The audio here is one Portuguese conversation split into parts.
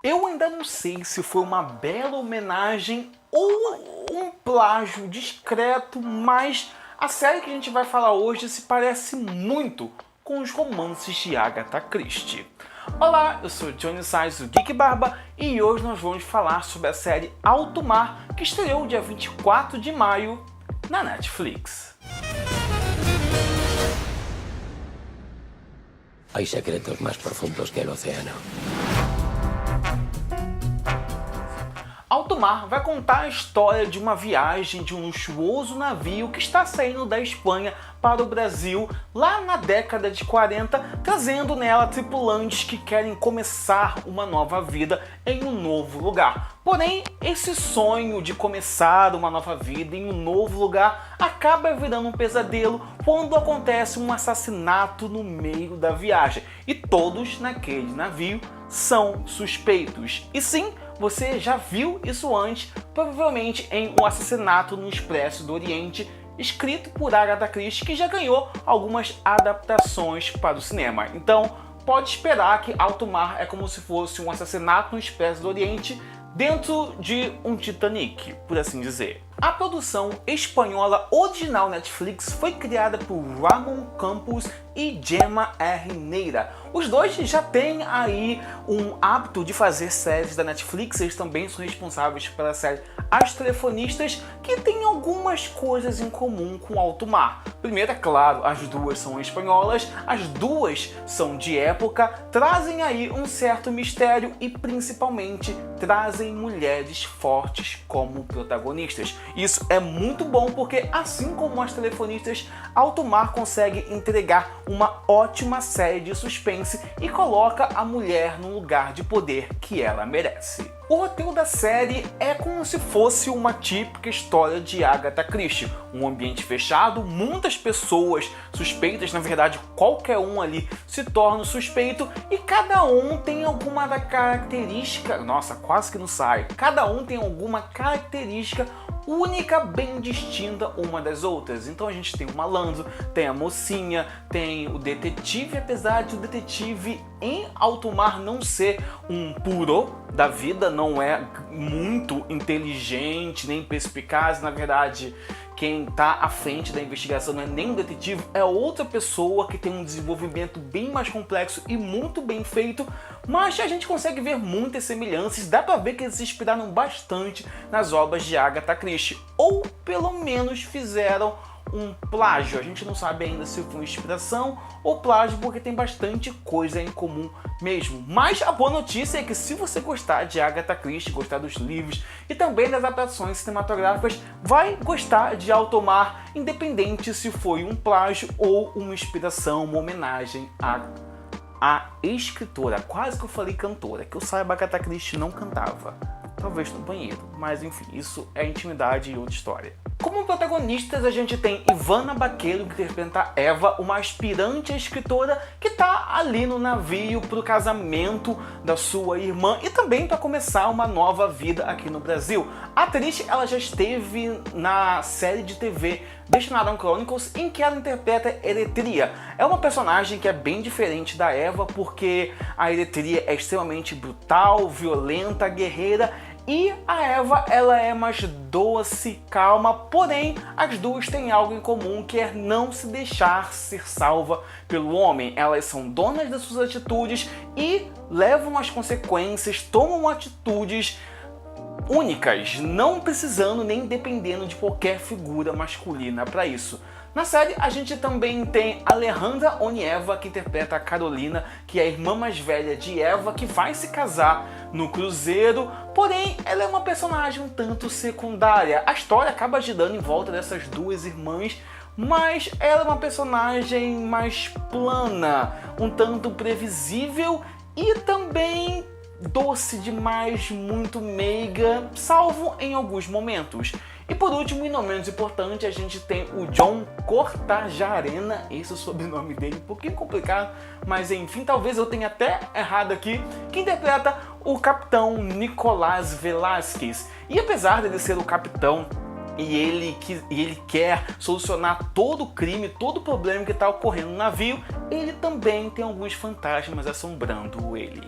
Eu ainda não sei se foi uma bela homenagem ou um plágio discreto, mas a série que a gente vai falar hoje se parece muito com os romances de Agatha Christie. Olá, eu sou Johnny Sainz do Geek Barba e hoje nós vamos falar sobre a série Alto Mar, que estreou dia 24 de maio na Netflix. Hay secretos más profundos que el océano. Alto Mar vai contar a história de uma viagem de um luxuoso navio que está saindo da Espanha para o Brasil lá na década de 40, trazendo nela tripulantes que querem começar uma nova vida em um novo lugar. Porém, esse sonho de começar uma nova vida em um novo lugar acaba virando um pesadelo quando acontece um assassinato no meio da viagem e todos naquele navio são suspeitos. E sim, você já viu isso antes, provavelmente em Um Assassinato no Expresso do Oriente, escrito por Agatha Christie, que já ganhou algumas adaptações para o cinema. Então, pode esperar que Alto Mar é como se fosse Um Assassinato no Expresso do Oriente dentro de um Titanic, por assim dizer. A produção espanhola original Netflix foi criada por Ramon Campos e Gemma R. Neira. Os dois já têm aí um hábito de fazer séries da Netflix, eles também são responsáveis pela série As Telefonistas, que tem algumas coisas em comum com Alto Mar. Primeiro, é claro, as duas são espanholas, as duas são de época, trazem aí um certo mistério e principalmente trazem mulheres fortes como protagonistas. Isso é muito bom porque, assim como As Telefonistas, Alto Mar consegue entregar uma ótima série de suspense e coloca a mulher no lugar de poder que ela merece. O roteiro da série é como se fosse uma típica história de Agatha Christie. Um ambiente fechado, muitas pessoas suspeitas, na verdade qualquer um ali se torna suspeito e cada um tem alguma característica, nossa, quase que não sai, cada um tem alguma característica única, bem distinta uma das outras. Então a gente tem o malandro, tem a mocinha, tem o detetive, apesar de o detetive em Alto Mar não ser um puro da vida, não é muito inteligente nem perspicaz, na verdade quem está à frente da investigação não é nem um detetive, é outra pessoa que tem um desenvolvimento bem mais complexo e muito bem feito, mas a gente consegue ver muitas semelhanças, dá pra ver que eles se inspiraram bastante nas obras de Agatha Christie, ou pelo menos fizeram um plágio. A gente não sabe ainda se foi inspiração ou plágio, porque tem bastante coisa em comum mesmo. Mas a boa notícia é que se você gostar de Agatha Christie, gostar dos livros e também das adaptações cinematográficas, vai gostar de Alto Mar, independente se foi um plágio ou uma inspiração, uma homenagem à escritora. Quase que eu falei cantora, que eu saiba, Agatha Christie não cantava. Talvez no banheiro, mas enfim, isso é intimidade e outra história. Como protagonistas, a gente tem Ivana Baquero, que interpreta Eva, uma aspirante à escritora que está ali no navio para o casamento da sua irmã e também para começar uma nova vida aqui no Brasil. A atriz, ela já esteve na série de TV The Shannara Chronicles, em que ela interpreta Eretria. É uma personagem que é bem diferente da Eva, porque a Eretria é extremamente brutal, violenta, guerreira, e a Eva, ela é mais doce, calma, porém as duas têm algo em comum, que é não se deixar ser salva pelo homem. Elas são donas das suas atitudes e levam as consequências, tomam atitudes únicas, não precisando nem dependendo de qualquer figura masculina para isso. Na série, a gente também tem Alejandra Onieva, que interpreta a Carolina, que é a irmã mais velha de Eva, que vai se casar no cruzeiro, porém ela é uma personagem um tanto secundária. A história acaba girando em volta dessas duas irmãs, mas ela é uma personagem mais plana, um tanto previsível e também doce demais, muito meiga, salvo em alguns momentos. E por último, e não menos importante, a gente tem o John Cortajarena, esse é o sobrenome dele, um pouquinho complicado, mas enfim, talvez eu tenha até errado aqui, que interpreta o capitão Nicolás Velázquez. E apesar dele ser o capitão e ele quer solucionar todo o crime, todo o problema que está ocorrendo no navio, ele também tem alguns fantasmas assombrando ele.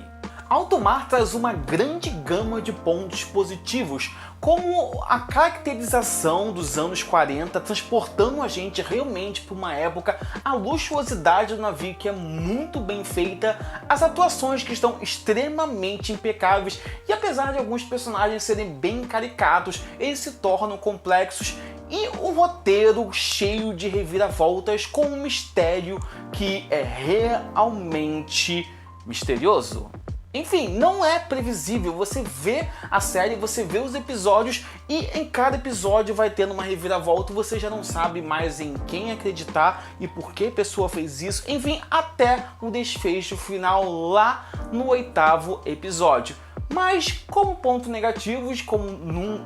Alto Mar traz uma grande gama de pontos positivos, como a caracterização dos anos 40, transportando a gente realmente para uma época, a luxuosidade do navio que é muito bem feita, as atuações que estão extremamente impecáveis e apesar de alguns personagens serem bem caricatos, eles se tornam complexos e o roteiro cheio de reviravoltas com um mistério que é realmente misterioso. Enfim, não é previsível, você vê a série, você vê os episódios e em cada episódio vai tendo uma reviravolta, você já não sabe mais em quem acreditar e por que a pessoa fez isso, enfim, até o desfecho final lá no 8º episódio. Mas como pontos negativos, como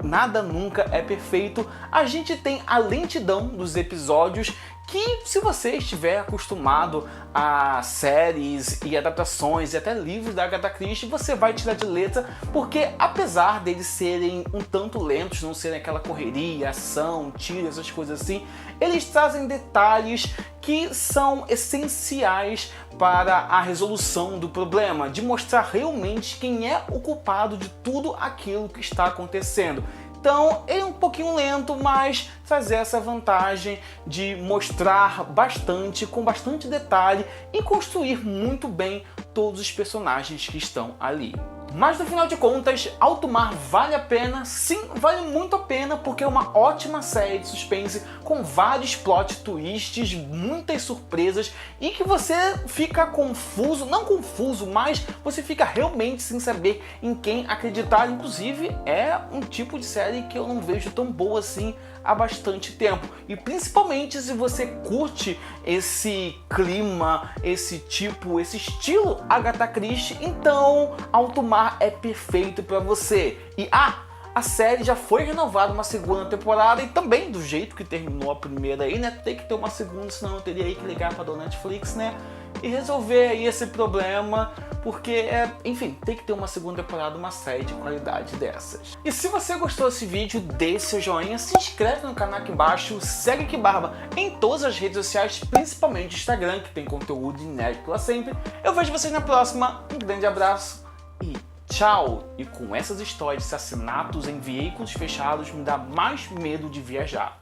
nada nunca é perfeito, a gente tem a lentidão dos episódios que, se você estiver acostumado a séries e adaptações e até livros da Agatha Christie, você vai tirar de letra, porque apesar deles serem um tanto lentos, não serem aquela correria, ação, tiro, essas coisas assim, eles trazem detalhes que são essenciais para a resolução do problema, de mostrar realmente quem é o culpado de tudo aquilo que está acontecendo. Então, ele é um pouquinho lento, mas traz essa vantagem de mostrar bastante, com bastante detalhe e construir muito bem todos os personagens que estão ali. Mas no final de contas, Alto Mar vale a pena, sim, vale muito a pena, porque é uma ótima série de suspense com vários plot twists, muitas surpresas e que você fica confuso, não confuso, mas você fica realmente sem saber em quem acreditar. Inclusive, é um tipo de série que eu não vejo tão boa assim há bastante tempo. E principalmente se você curte esse clima, esse estilo Agatha Christie, então Alto Mar é perfeito para você. E a série já foi renovada uma segunda temporada e também do jeito que terminou a primeira aí, né? Tem que ter uma segunda, senão eu teria aí que ligar para a Netflix, né? E resolver aí esse problema, porque, enfim, tem que ter uma segunda temporada, uma série de qualidade dessas. E se você gostou desse vídeo, deixe seu joinha, se inscreve no canal aqui embaixo, segue aqui Barba em todas as redes sociais, principalmente Instagram, que tem conteúdo inédito lá sempre. Eu vejo vocês na próxima, um grande abraço e tchau! E com essas histórias de assassinatos em veículos fechados me dá mais medo de viajar.